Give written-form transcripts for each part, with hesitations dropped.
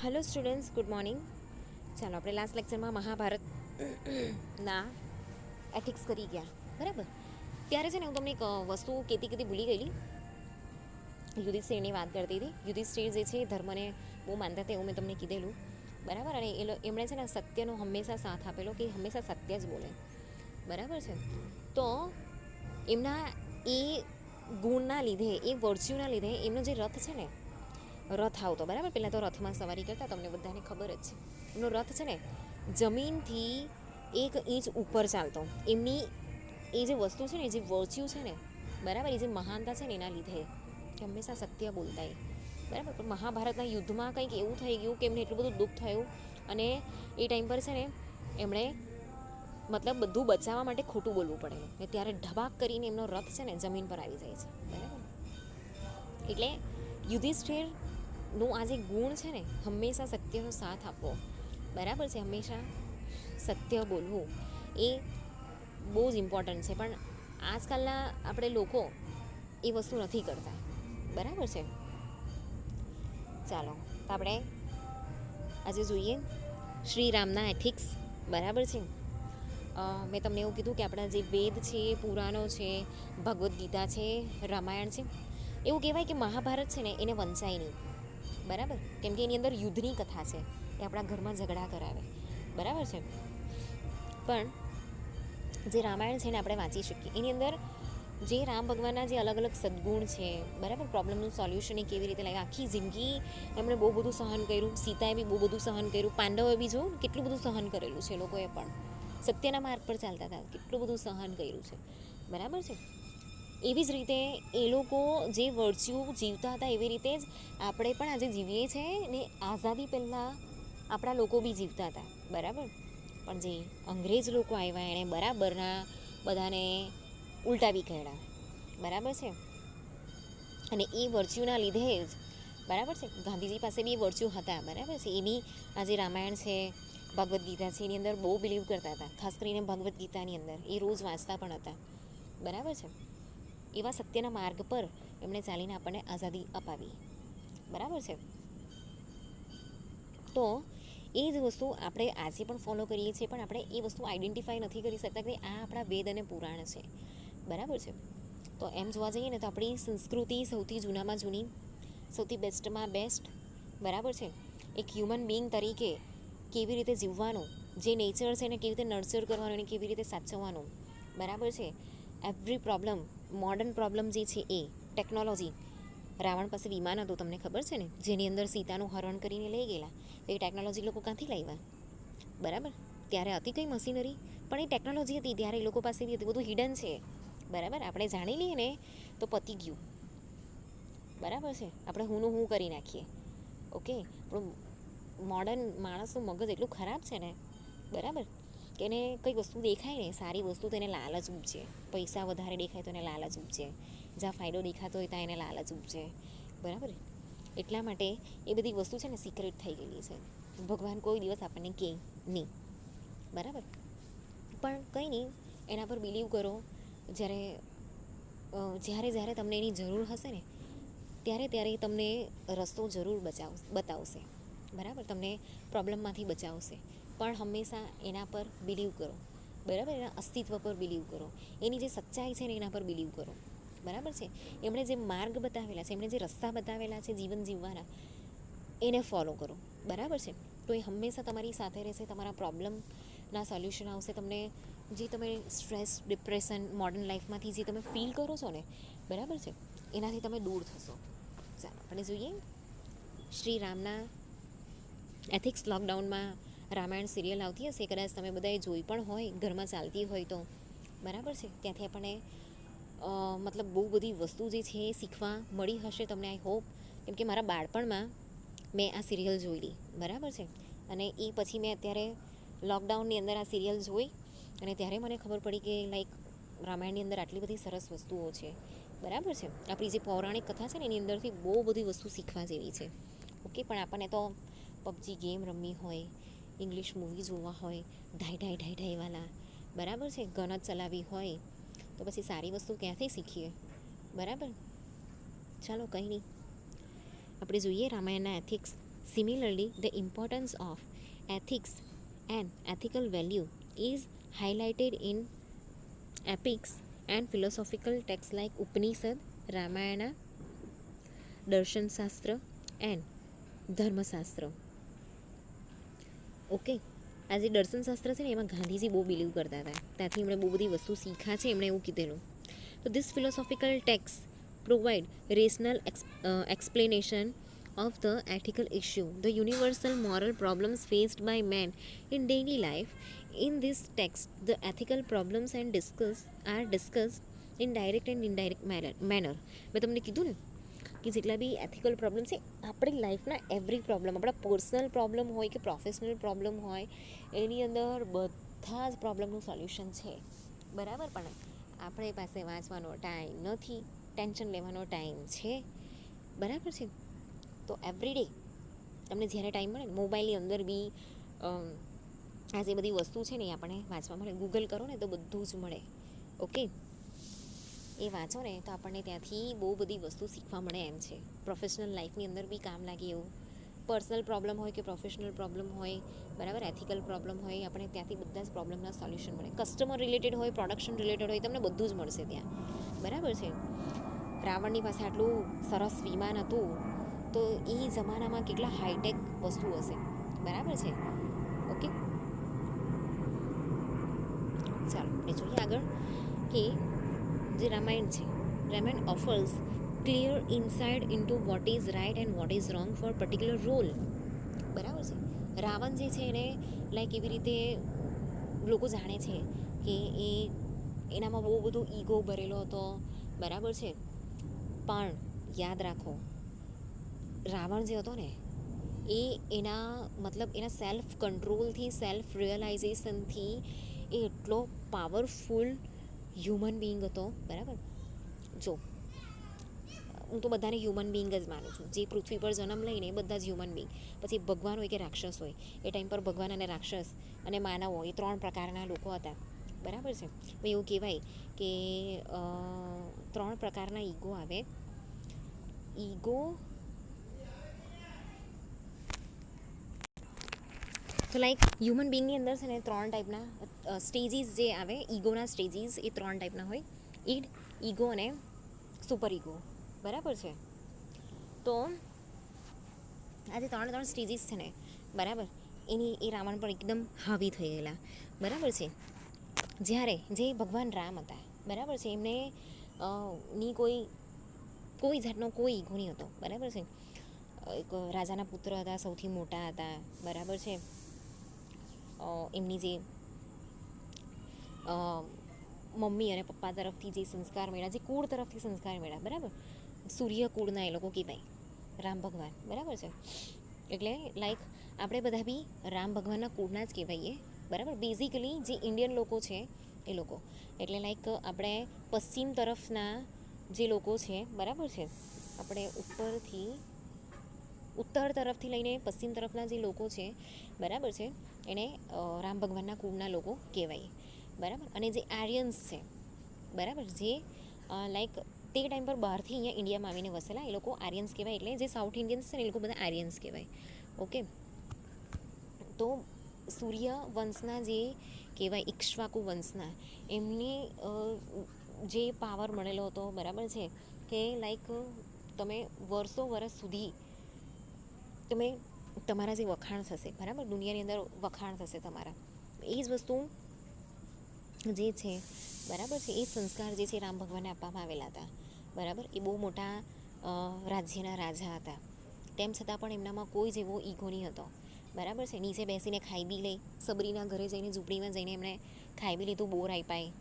Hello students, good morning. ચાલો, આપણે last લેક્ચરમાં મહાભારત ના એથિક્સ કરી ગયા, બરાબર. ત્યારે છે ને હું તમને એક વસ્તુ કહેતી ભૂલી ગયેલી. યુધિષ્ઠિરની વાત કરતી હતી. યુધિષ્ઠિર જે છે ધર્મને બહુ માનતા હતા, એવું મેં તમને કીધેલું, બરાબર. અને એમણે છે ને સત્યનો હંમેશા સાથ આપેલો, કે હંમેશા સત્ય જ બોલે, બરાબર છે. તો એમના એ ગુણના લીધે, એ વર્ચ્યુના લીધે એમનો જે રથ છે ને, રથ આવતો, બરાબર. પહેલાં તો રથમાં સવારી કરતા, તમને બધાને ખબર જ છે. એમનો રથ છે ને જમીનથી 1 ઇંચ ઉપર ચાલતો. એમની એ જે વસ્તુ છે ને, જે વર્ચ્યુ છે ને, બરાબર, એ જે મહાનતા છે ને, એના લીધે કે હંમેશા સત્ય બોલતા એ, બરાબર. પણ મહાભારતના યુદ્ધમાં કંઈક એવું થઈ ગયું કે એમને એટલું બધું દુઃખ થયું, અને એ ટાઈમ પર છે ને એમણે મતલબ બધું બચાવવા માટે ખોટું બોલવું પડેલું, ને ત્યારે ઢબાક કરીને એમનો રથ છે ને જમીન પર આવી જાય છે, બરાબર. એટલે યુધિષ્ઠિરનું આ જે ગુણ છે ને, હંમેશા સત્યનો સાથ આપવો, બરાબર છે, હંમેશા સત્ય બોલવું, એ બહુ જ ઇમ્પોર્ટન્ટ છે. પણ આજકાલના આપણે લોકો એ વસ્તુ નથી કરતા, બરાબર છે. ચાલો, તો આપણે આજે જોઈએ શ્રી રામના એથિક્સ, બરાબર છે. મેં તમને એવું કીધું કે આપણા જે વેદ છે, પુરાણો છે, ભગવદ્ ગીતા છે, રામાયણ છે, એવું કહેવાય કે મહાભારત છે ને એને વંચાય નહીં, બરાબર. કેમ કે એની અંદર યુદ્ધની કથા છે, એ આપણા ઘરમાં ઝઘડા કરાવે, બરાબર છે. પણ જે રામાયણ છે ને આપણે વાંચી શકીએ. એની અંદર જે રામ ભગવાનના જે અલગ અલગ સદગુણ છે, બરાબર, પ્રોબ્લેમનું સોલ્યુશન એ કેવી રીતે લાગે, આખી જિંદગી એમણે બહુ બધું સહન કર્યું, સીતાએ બી બહુ બધું સહન કર્યું, પાંડવોએ બી જો કેટલું બધું સહન કરેલું છે, લોકોએ પણ સત્યના માર્ગ પર ચાલતા હતા, કેટલું બધું સહન કર્યું છે, બરાબર છે. એવી જ રીતે એ લોકો જે વર્ચ્યુ જીવતા હતા, એવી રીતે જ આપણે પણ આજે જીવીએ છીએ ને. આઝાદી પહેલાં આપણા લોકો બી જીવતા હતા, બરાબર. પણ જે અંગ્રેજ લોકો આવ્યા, એણે બરાબરના બધાને ઉલટાવી કાઢ્યા, બરાબર છે. અને એ વર્ચ્યુના લીધે જ, બરાબર છે, ગાંધીજી પાસે બી વર્ચ્યુ હતા, બરાબર છે. એ બી આજે રામાયણ છે, ભગવદ્ ગીતા છે, એની અંદર બહુ બિલીવ કરતા હતા, ખાસ કરીને ભગવદ્ ગીતાની અંદર એ રોજ વાંચતા પણ હતા, બરાબર છે. એવા સત્યના માર્ગ પર એમણે ચાલીને આપણને આઝાદી અપાવી, બરાબર છે. તો એ જ વસ્તુ આપણે આજે પણ ફોલો કરીએ છીએ, પણ આપણે એ વસ્તુ આઈડેન્ટિફાઈ નથી કરી શકતા કે આ આપણા વેદ અને પુરાણ છે, બરાબર છે. તો એમ જોવા જઈએ ને તો આપણી સંસ્કૃતિ સૌથી જૂનામાં જૂની, સૌથી બેસ્ટમાં બેસ્ટ, બરાબર છે. એક હ્યુમન બિંગ તરીકે કેવી રીતે જીવવાનું, જે નેચર છે એને કેવી રીતે નર્ચર કરવાનું, એને કેવી રીતે સાચવવાનું, બરાબર છે. એવરી પ્રોબ્લેમ, મોડર્ન પ્રોબ્લેમ જે છે એ ટેકનોલોજી, રાવણ પાસે વિમાન હતું, તમને ખબર છે ને, જેની અંદર સીતાનું હરણ કરીને લઈ ગયેલા. એ ટેકનોલોજી લોકો ક્યાંથી લાવ્યા, બરાબર. ત્યારે હતી કઈ મશીનરી, પણ એ ટેકનોલોજી હતી ત્યારે એ લોકો પાસે બી હતી, બધું હિડન છે, બરાબર. આપણે જાણી લઈએ ને તો પતી ગયું, બરાબર છે. આપણે હુંનું હું કરી નાખીએ, ઓકે. પણ મોડર્ન માણસનું મગજ એટલું ખરાબ છે ને, બરાબર, કે એને કંઈ વસ્તુ દેખાય ને સારી વસ્તુ, તો એને લાલચ ઉપજે. પૈસા વધારે દેખાય તો એને લાલચ ઉપજે, જ્યાં ફાયદો દેખાતો હોય ત્યાં એને લાલચ ઉપજે, બરાબર. એટલા માટે એ બધી વસ્તુ છે ને સિક્રેટ થઈ ગયેલી છે. ભગવાન કોઈ દિવસ આપણને કહે નહીં, બરાબર. પણ કંઈ નહીં, એના પર બિલીવ કરો. જ્યારે જ્યારે જ્યારે તમને એની જરૂર હશે ને, ત્યારે ત્યારે તમને રસ્તો જરૂર બતાવશે, બરાબર. તમને પ્રોબ્લેમમાંથી બચાવશે, પણ હંમેશા એના પર બિલીવ કરો, બરાબર. એના અસ્તિત્વ પર બિલીવ કરો, એની જે સચ્ચાઈ છે ને એના પર બિલીવ કરો, બરાબર છે. એમણે જે માર્ગ બતાવેલા છે, એમણે જે રસ્તા બતાવેલા છે જીવન જીવવાના, એને ફોલો કરો, બરાબર છે. તો એ હંમેશા તમારી સાથે રહેશે, તમારા પ્રોબ્લેમના સોલ્યુશન આવશે. તમને જે તમે સ્ટ્રેસ, ડિપ્રેશન, મોડર્ન લાઈફમાંથી જે તમે ફીલ કરો છો ને, બરાબર છે, એનાથી તમે દૂર થશો. ચાલો આપણે જોઈએ શ્રી રામના એથિક્સ. લોકડાઉનમાં રામાયણ સિરિયલ આવતી હશે, કદાચ તમે બધાએ જોઈ પણ હોય, ઘરમાં ચાલતી હોય તો, બરાબર છે. ત્યાંથી આપણને મતલબ બહુ બધી વસ્તુ જે છે એ શીખવા મળી હશે તમને, આઈ હોપ. કેમ કે મારા બાળપણમાં મેં આ સિરિયલ જોયેલી, બરાબર છે. અને એ પછી મેં અત્યારે લોકડાઉનની અંદર આ સિરિયલ જોઈ, અને ત્યારે મને ખબર પડી કે લાઈક રામાયણની અંદર આટલી બધી સરસ વસ્તુઓ છે, બરાબર છે. આપણી જે પૌરાણિક કથા છે ને એની અંદરથી બહુ બધી વસ્તુ શીખવા જેવી છે, ઓકે. પણ આપણને તો પબજી ગેમ રમવી હોય, ઇંગ્લિશ મૂવી જોવા હોય, ઢાઈ ઢાઈ ઢાઈ ઢાઈવાલા, બરાબર છે, ગન જ ચલાવી હોય, તો પછી સારી વસ્તુ ક્યાંથી શીખીએ, બરાબર. ચાલો કંઈ નહીં, આપણે જોઈએ રામાયણના ethics. Similarly, the importance of ethics and ethical value is highlighted in epics and philosophical texts like Upanishad, Ramayana, Darshan Shastra, and ધર્મશાસ્ત્ર. ઓકે, આ જે દર્શનશાસ્ત્ર છે ને એમાં ગાંધીજી બહુ બિલીવ કરતા હતા, ત્યાંથી એમણે બહુ બધી વસ્તુ શીખ્યા છે, એમણે એવું કીધેલું. તો this philosophical tax provide rational explanation of the ethical issue, the universal moral problems faced by man in daily life. In this text, the ethical problems are discussed in direct and indirect manner. મેં તમને કીધું ને કે જેટલા બી ethical problem છે આપણી લાઈફના every problem, આપણા personal problem હોય કે પ્રોફેશનલ પ્રોબ્લેમ હોય, એની અંદર બધા જ પ્રોબ્લેમનું સોલ્યુશન છે, બરાબર. પણ આપણી પાસે વાંચવાનો ટાઈમ નથી, ટેન્શન લેવાનો ટાઈમ છે, બરાબર છે. તો એવરીડે તમને જ્યારે ટાઈમ મળે ને મોબાઈલની અંદર બી આ જે બધી વસ્તુ છે ને એ આપણને વાંચવા મળે. ગૂગલ કરો ને તો બધું જ મળે. ઓકે, એ વાંચો ને તો આપણને ત્યાંથી બહુ બધી વસ્તુ શીખવા મળે એમ છે. પ્રોફેશનલ લાઈફની અંદર બી કામ લાગે એવું. પર્સનલ પ્રોબ્લેમ હોય કે પ્રોફેશનલ પ્રોબ્લેમ હોય, બરાબર, એથિકલ પ્રોબ્લેમ હોય, આપણે ત્યાંથી બધા જ પ્રોબ્લેમના સોલ્યુશન મળે. કસ્ટમર રિલેટેડ હોય, પ્રોડક્શન રિલેટેડ હોય, તમને બધું જ મળશે ત્યાં, બરાબર છે. રાવણની પાસે આટલું સરસ વિમાન હતું તો એ જમાનામાં કેટલા હાઈટેક વસ્તુ હશે, બરાબર છે. ઓકે, ચાલો આપણે જોઈએ આગળ કે જે રામાયણ છે, Ramayana offers clear insight into what is right and what is wrong for particular role, બરાબર છે. રાવણ જે છે એને લાઈક એવી રીતે લોકો જાણે છે કે એનામાં બહુ બધો ઈગો ભરેલો હતો, બરાબર છે. પણ યાદ રાખો, રાવણ જે હતો ને એ એના મતલબ એના સેલ્ફ કંટ્રોલથી, સેલ્ફ રિયલાઇઝેશનથી એ એટલો પાવરફુલ હ્યુમન બિંગ હતો, બરાબર. જો હું તો બધાને હ્યુમન બિંગ જ માનું છું. જે પૃથ્વી પર જન્મ લઈને એ બધા જ હ્યુમન બિંગ. પછી ભગવાન હોય કે રાક્ષસ હોય, એ ટાઈમ પર ભગવાન અને રાક્ષસ અને માનવો એ 3 પ્રકારના લોકો હતા, બરાબર છે. એવું કહેવાય કે 3 પ્રકારના ઈગો આવે. ઈગો તો લાઈક હ્યુમન બિંગની અંદર છે ને 3 ટાઈપના સ્ટેજીસ જે આવે, ઈગોના સ્ટેજીસ એ 3 ટાઈપના હોય. ઈડ, ઈગો અને સુપર ઈગો, બરાબર છે. તો આ જે 3 સ્ટેજીસ છે ને, બરાબર, એ રાવણ પર એકદમ હાવી થઈ ગયેલા, બરાબર છે. જ્યારે જે ભગવાન રામ હતા, બરાબર છે, એમને ની કોઈ જાતનો કોઈ ઈગો નહીં હતો, બરાબર છે. એક રાજાના પુત્ર હતા, સૌથી મોટા હતા, બરાબર છે. એમની જે મમ્મી અને પપ્પા તરફથી જે સંસ્કાર મળ્યા, જે કુળ તરફથી સંસ્કાર મળ્યા, બરાબર, સૂર્ય કુળના એ લોકો કહેવાય, રામ ભગવાન, બરાબર છે. એટલે લાઈક આપણે બધા બી રામ ભગવાનના કુળના જ કહેવાઈએ, બરાબર. બેઝિકલી જે ઇન્ડિયન લોકો છે એ લોકો, એટલે લાઈક આપણે પશ્ચિમ તરફના જે લોકો છે, બરાબર છે, આપણે ઉત્તર તરફથી લઈને પશ્ચિમ તરફના જે લોકો છે, બરાબર છે, એને રામ ભગવાનના કુળના લોકો કહેવાય, બરાબર. અને જે આર્યન્સ છે, બરાબર, જે લાઈક તે ટાઈમ પર બહારથી અહીંયા ઇન્ડિયામાં આવીને વસેલા, એ લોકો આર્યન્સ કહેવાય. એટલે જે સાઉથ ઇન્ડિયન્સ છે ને એ લોકો બધા આર્યન્સ કહેવાય. ઓકે, તો સૂર્ય વંશના જે કહેવાય, ઇક્ષ્વાકુ વંશના, એમની જે પાવર મળેલો હતો, બરાબર છે, કે લાઈક તમે વર્ષ સુધી તમે તમારા જે વખાણ થશે, બરાબર, દુનિયાની અંદર વખાણ થશે તમારા, એ જ વસ્તુ જે છે, બરાબર છે, એ સંસ્કાર જે છે રામ ભગવાનને આપવામાં આવેલા હતા, બરાબર. એ બહુ મોટા રાજ્યના રાજા હતા, તેમ છતાં પણ એમનામાં કોઈ જ એવો ઈગો નહીં હતો, બરાબર છે. નીચે બેસીને ખાઈ બી લે, સબરીના ઘરે જઈને ઝૂંપડીમાં જઈને એમણે ખાઈ બી લીધું, બોર આપ્યા,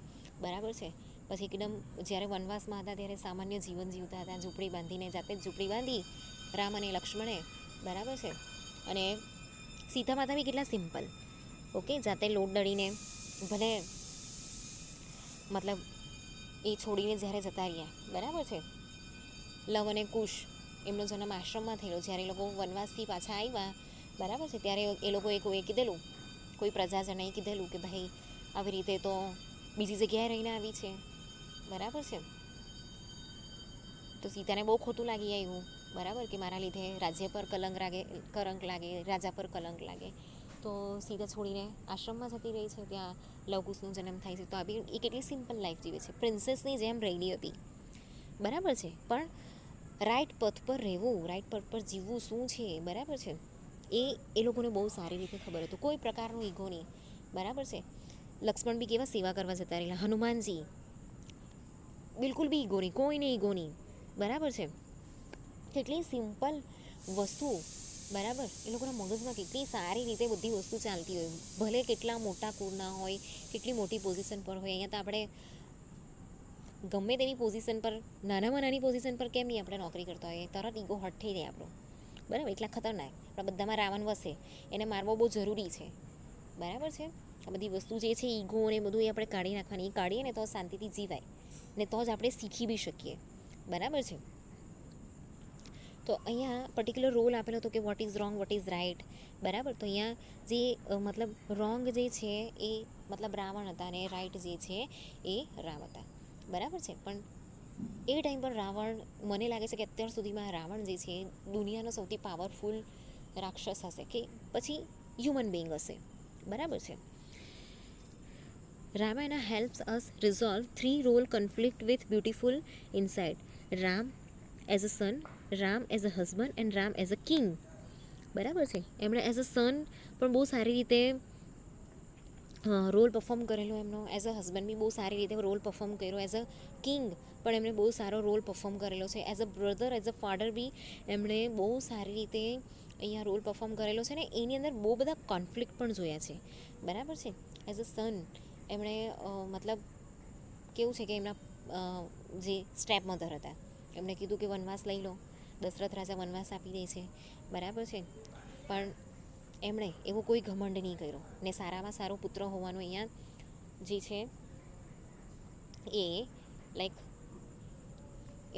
બરાબર છે. પછી એકદમ જ્યારે વનવાસમાં હતા ત્યારે સામાન્ય જીવન જીવતા હતા, ઝૂંપડી બાંધીને, જાતે જ ઝૂંપડી બાંધી રામ અને લક્ષ્મણે, બરાબર છે. અને સીતા માતા બી કેટલા સિમ્પલ, ઓકે, જાતે લોટ દળીને, ભલે મતલબ એ છોડીને જ્યારે જતા રહ્યા, બરાબર છે. લવ અને કુશ એમનો જન્મ આશ્રમમાં થયેલો. જ્યારે એ લોકો વનવાસથી પાછા આવ્યા, બરાબર છે, ત્યારે એ લોકોએ કોઈ કીધેલું, કોઈ પ્રજાજનોએ કીધેલું કે ભાઈ આવી રીતે તો બીજી જગ્યાએ રહીને આવી છે, બરાબર છે. તો સીતાને બહુ ખોટું લાગી આવ્યું, બરાબર, કે મારા લીધે રાજ્ય પર કલંક લાગે, રાજા પર કલંક લાગે. તો સીતા છોડીને આશ્રમમાં જતી રહી છે, ત્યાં લવકુશનો જન્મ થાય છે. તો આ બી એ કેટલી સિમ્પલ લાઈફ જીવે છે, પ્રિન્સેસની જેમ રહેલી હતી. બરાબર છે, પણ રાઈટ પથ પર રહેવું, રાઈટ પથ પર જીવવું શું છે, બરાબર છે, એ લોકોને બહુ સારી રીતે ખબર હતું. કોઈ પ્રકારનું ઈગો નહીં. બરાબર છે. લક્ષ્મણ બી કેવા સેવા કરવા જતા રહેલા, હનુમાનજી બિલકુલ બી ઈગો નહીં, કોઈને ઈગો નહીં. બરાબર છે. કેટલી સિમ્પલ વસ્તુ, બરાબર, એ લોકોના મગજમાં કેટલી સારી રીતે બધી વસ્તુ ચાલતી હોય. ભલે કેટલા મોટા કુળના હોય, કેટલી મોટી પોઝિશન પર હોય. અહીંયા તો આપણે ગમે તેવી પોઝિશન પર, નાનામાં નાની પોઝિશન પર કેમ નહીં આપણે નોકરી કરતા હોઈએ, તરત ઈગો હટ થઈ જાય આપણો. બરાબર, એટલા ખતરનાક આપણા બધામાં રાવણ વસે, એને મારવો બહુ જરૂરી છે. બરાબર છે. આ બધી વસ્તુ જે છે ઈગો ને બધું એ આપણે કાઢી નાખવાની. એ કાઢીએ ને તો શાંતિથી જીવાય, ને તો જ આપણે શીખી બી શકીએ. બરાબર છે. તો અહીંયા પર્ટિક્યુલર રોલ આપેલો હતો કે what is wrong, what is right. બરાબર, તો અહીંયા જે મતલબ રોંગ જે છે એ મતલબ રાવણ હતા, અને રાઇટ જે છે એ રામ હતા. બરાબર છે. પણ એ ટાઈમ પર રાવણ, મને લાગે છે કે અત્યાર સુધીમાં રાવણ જે છે દુનિયાનો સૌથી પાવરફુલ રાક્ષસ હશે, કે પછી હ્યુમન બિંગ હશે. બરાબર છે. Ramayana helps us resolve 3 role conflict with beautiful insight. Ram as a son, Ram as a husband and Ram as a king. બરાબર છે. એમણે એઝ અ સન પણ બહુ સારી રીતે રોલ પરફોર્મ કરેલો એમનો. એઝ અ હસબન્ડ બી બહુ સારી રીતે રોલ પરફોર્મ કર્યો. એઝ અ કિંગ પણ એમણે બહુ સારો રોલ પરફોર્મ કરેલો છે. As a brother, as a father બી એમણે બહુ સારી રીતે અહીંયા રોલ પરફોર્મ કરેલો છે. ને એની અંદર બહુ બધા કોન્ફ્લિક્ટ પણ જોયા છે. બરાબર છે. એઝ અ સન એમણે મતલબ કેવું છે કે એમના જે સ્ટેપ મધર હતા, એમણે કીધું કે વનવાસ લઈ લો. દશરથ રાજા વનવાસ આપી દે છે. બરાબર છે. પણ એમણે એવો કોઈ ઘમંડ નહીં કર્યો, ને સારામાં સારો પુત્ર હોવાનો અહીંયા જે છે એ લાઈક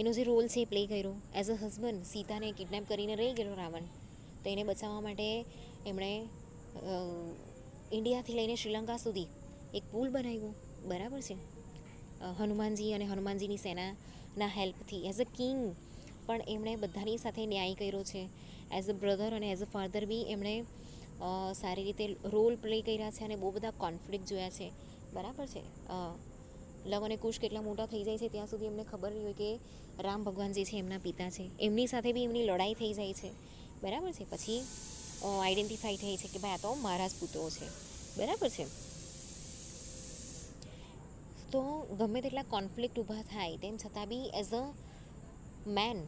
એનો જે રોલ છે એ પ્લે કર્યો. એઝ અ હસબન્ડ સીતાને કિડનેપ કરીને રહી ગયેલો રાવણ, તો એને બચાવવા માટે એમણે ઇન્ડિયાથી લઈને શ્રીલંકા સુધી એક પુલ બનાવ્યો. બરાબર છે. હનુમાનજી અને હનુમાનજીની સેનાના હેલ્પથી એઝ અ કિંગ પણ એમણે બધાની સાથે ન્યાય કર્યો છે. એઝ અ બ્રધર અને એઝ અ ફાધર બી એમણે સારી રીતે રોલ પ્લે કર્યા છે, અને બહુ બધા કોન્ફ્લિક્ટ જોયા છે. બરાબર છે. લવ અને કુશ કેટલા મોટા થઈ જાય છે ત્યાં સુધી એમને ખબર નહીં હોય કે રામ ભગવાન જે છે એમના પિતા છે. એમની સાથે બી એમની લડાઈ થઈ જાય છે. બરાબર છે. પછી આઈડેન્ટિફાઈ થઈ છે કે ભાઈ આ તો મારા જ પુત્રો છે. બરાબર છે. તો ગમે તેટલા કોન્ફ્લિક્ટ ઊભા થાય તેમ છતાં બી એઝ અ મેન,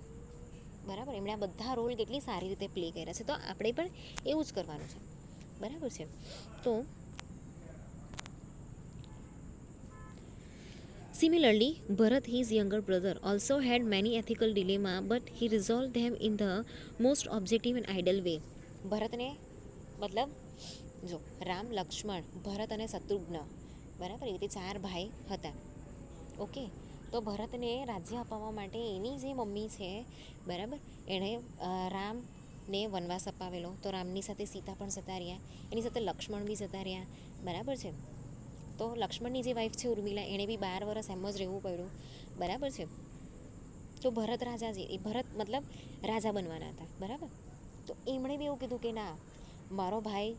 બરાબર, એમણે આ બધા રોલ કેટલી સારી રીતે પ્લે કર્યા છે. તો આપણે પણ એવું જ કરવાનું છે. બરાબર છે. તો similarly, Bharat, his younger brother, also had many ethical dilemma, but he resolved them in the most objective and ideal way. ભરતને મતલબ જો રામ, લક્ષ્મણ, ભરત અને શત્રુઘ્ન, બરાબર, એવી રીતે 4 ભાઈ હતા. ઓકે, તો ભરતને રાજ્ય અપાવવા માટે એની જે મમ્મી છે, બરાબર, એણે રામને વનવાસ અપાવેલો. તો રામની સાથે સીતા પણ જતા રહ્યા, એની સાથે લક્ષ્મણ બી જતા રહ્યા. બરાબર છે. તો લક્ષ્મણની જે વાઈફ છે ઉર્મિલા, એણે બી 12 વર્ષ એમ જ રહેવું પડ્યું. બરાબર છે. તો ભરત રાજા જે એ ભરત મતલબ રાજા બનવાના હતા. બરાબર. તો એમણે બી એવું કીધું કે ના, મારો ભાઈ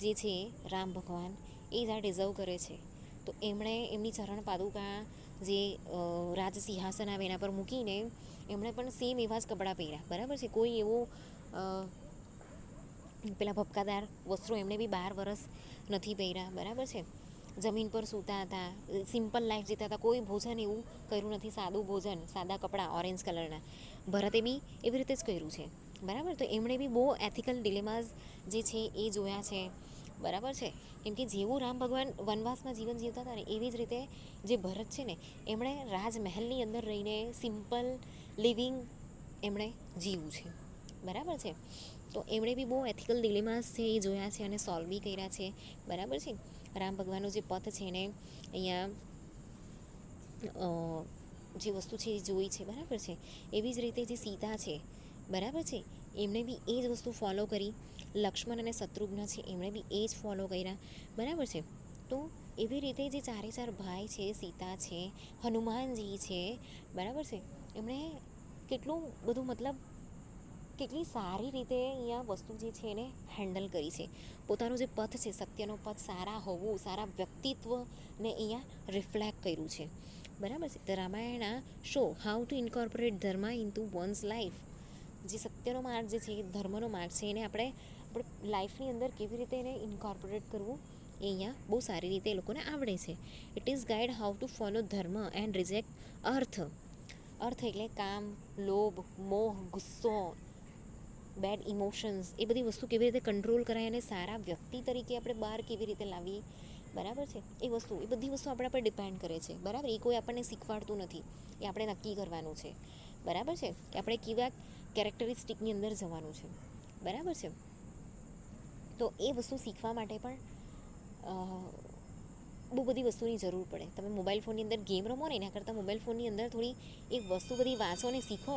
જે છે રામ ભગવાન એ જ આ ડિઝર્વ કરે છે. તો એમણે એમની ચરણ પાદુકા જે રાજ સિંહાસન આવે એના પર મૂકીને એમણે પણ સેમ એવા જ કપડાં પહેર્યા. બરાબર છે. કોઈ એવો પેલા ભપકાદાર વસ્ત્રો એમણે બી 12 વર્ષ નથી પહેર્યા. બરાબર છે. જમીન પર સૂતા હતા, સિમ્પલ લાઈફ જીતા હતા. કોઈ ભોજન એવું કર્યું નથી, સાદું ભોજન, સાદા કપડાં ઓરેન્જ કલરના. ભરતે બી એવી રીતે જ કર્યું છે. બરાબર. તો એમણે બી બહુ એથિકલ ડિલેમાઝ જે છે એ જોયા છે. બરાબર છે. કેમ કે જેવું રામ ભગવાન વનવાસમાં જીવન જીવતા હતા ને, એવી જ રીતે જે ભરત છે ને, એમણે રાજમહેલની અંદર રહીને સિમ્પલ લિવિંગ એમણે જીવવું છે. બરાબર છે. તો એમણે બી બહુ એથિકલ ડિલેમાસ છે એ જોયા છે અને સોલ્વ બી કર્યા છે. બરાબર છે. રામ ભગવાનનો જે પથ છે એને અહીંયા જે વસ્તુ છે એ જોઈ છે. બરાબર છે. એવી જ રીતે જે સીતા છે, બરાબર છે, એમણે બી એ જ વસ્તુ ફોલો કરી. લક્ષ્મણ અને શત્રુઘ્ન છે, એમણે બી એ જ ફોલો કર્યા. બરાબર છે. તો એવી રીતે જે 4 ભાઈ છે, સીતા છે, હનુમાનજી છે, બરાબર છે, એમણે કેટલું બધું મતલબ કેટલી સારી રીતે અહીંયા વસ્તુ જે છે એને હેન્ડલ કરી છે. પોતાનો જે પથ છે, સત્યનો પથ, સારા હોવું, સારા વ્યક્તિત્વને અહીંયા રિફ્લેક્ટ કર્યું છે. બરાબર છે. The Ramayana show how to incorporate dharma into one's life. જે સત્યનો માર્ગ જે છે, ધર્મનો માર્ગ છે, એને આપણે લાઈફની અંદર કેવી રીતે એને ઇન્કોર્પોરેટ કરવું એ અહીંયા બહુ સારી રીતે એ લોકોને આવડે છે. It is guide how to follow ધર્મ એન્ડ રિજેક્ટ અર્થ. અર્થ એટલે કામ, લોભ, મોહ, ગુસ્સો, બેડ ઇમોશન્સ, એ બધી વસ્તુ કેવી રીતે કંટ્રોલ કરાય અને સારા વ્યક્તિ તરીકે આપણે બહાર કેવી રીતે લાવીએ. બરાબર છે. એ બધી વસ્તુ આપણા પર ડિપેન્ડ કરે છે. બરાબર. એ કોઈ આપણને શીખવાડતું નથી, એ આપણે નક્કી કરવાનું છે. બરાબર છે. કે આપણે કેવા કેરેક્ટરિસ્ટિકની અંદર જવાનું છે. બરાબર છે. તો એ વસ્તુ શીખવા માટે પણ બહુ બધી વસ્તુની જરૂર પડે. તમે મોબાઈલ ફોનની અંદર ગેમ રમો ને એના કરતાં મોબાઈલ ફોનની અંદર થોડી એ વસ્તુ બધી વાંચો ને શીખો.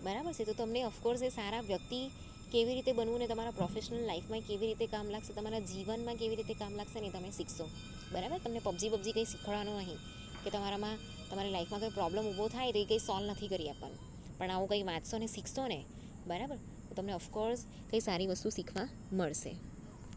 બરાબર છે. તો તમને ઓફકોર્સ એ સારા વ્યક્તિ કેવી રીતે બનવું ને તમારા પ્રોફેશનલ લાઈફમાં કેવી રીતે કામ લાગશે, તમારા જીવનમાં કેવી રીતે કામ લાગશે ને તમે શીખશો. બરાબર. તમને પબજી કંઈ શીખવાડવાનું નહીં કે તમારી લાઈફમાં કંઈ પ્રોબ્લેમ ઊભો થાય તો એ કંઈ સોલ્વ નથી કરી આપવાનું. પણ આવું કંઈ વાંચશો ને શીખશો ને, બરાબર, તો તમને ઓફકોર્સ કંઈ સારી વસ્તુ શીખવા મળશે.